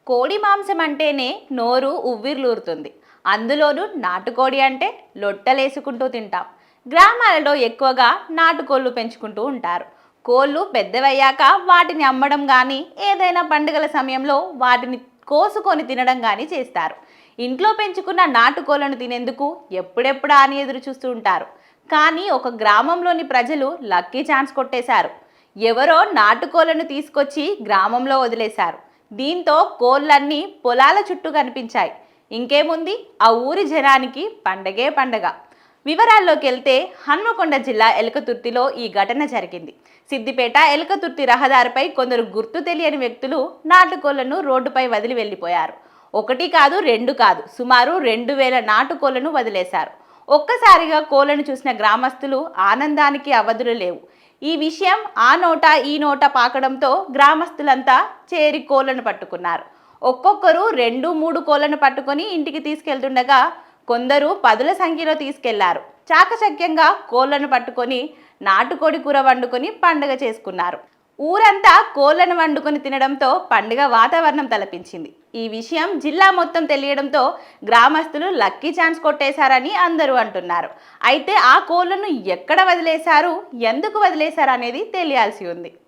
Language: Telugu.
కోడి మాంసం అంటేనే నోరు ఉవ్విర్లూరుతుంది. అందులోనూ నాటుకోడి అంటే లొట్టలేసుకుంటూ తింటాం. గ్రామాలలో ఎక్కువగా నాటుకోళ్లు పెంచుకుంటూ ఉంటారు. కోళ్ళు పెద్దవయ్యాక వాటిని అమ్మడం కానీ ఏదైనా పండుగల సమయంలో వాటిని కోసుకొని తినడం కానీ చేస్తారు. ఇంట్లో పెంచుకున్న నాటుకోళ్లను తినేందుకు ఎప్పుడెప్పుడా అని ఎదురు చూస్తూ ఉంటారు. కానీ ఒక గ్రామంలోని ప్రజలు లక్కీ ఛాన్స్ కొట్టేశారు. ఎవరో నాటుకోళ్లను తీసుకొచ్చి గ్రామంలో వదిలేశారు. దీంతో కోళ్ళన్నీ పొలాల చుట్టూ కనిపించాయి. ఇంకేముంది, ఆ ఊరి జనానికి పండగే పండగ. వివరాల్లోకి వెళ్తే హన్మకొండ జిల్లా ఎలకతుర్తిలో ఈ ఘటన జరిగింది. సిద్దిపేట ఎలకతుర్తి రహదారిపై కొందరు గుర్తు తెలియని వ్యక్తులు నాటుకోళ్లను రోడ్డుపై వదిలి వెళ్ళిపోయారు. ఒకటి కాదు, రెండు కాదు, సుమారు 2000 నాటుకోళ్లను వదిలేశారు. ఒక్కసారిగా కోళ్లను చూసిన గ్రామస్తులు ఆనందానికి అవధులు లేవు. ఈ విషయం ఆ నోట ఈ నోట పాకడంతో గ్రామస్తులంతా చేరి కోళ్లను పట్టుకున్నారు. ఒక్కొక్కరు 2-3 కోళ్లను పట్టుకొని ఇంటికి తీసుకెళ్తుండగా కొందరు పదుల సంఖ్యలో తీసుకెళ్లారు. చాకచక్యంగా కోళ్లను పట్టుకొని నాటుకోడి కూర వండుకొని పండుగ చేసుకున్నారు. ఊరంతా కోళ్లను వండుకొని తినడంతో పండుగ వాతావరణం తలపించింది. ఈ విషయం జిల్లా మొత్తం తెలియడంతో గ్రామస్తులు లక్కీ ఛాన్స్ కొట్టేశారని అందరూ అంటున్నారు. అయితే ఆ కోళ్లను ఎక్కడ వదిలేశారు, ఎందుకు వదిలేశారు అనేది తెలియాల్సి ఉంది.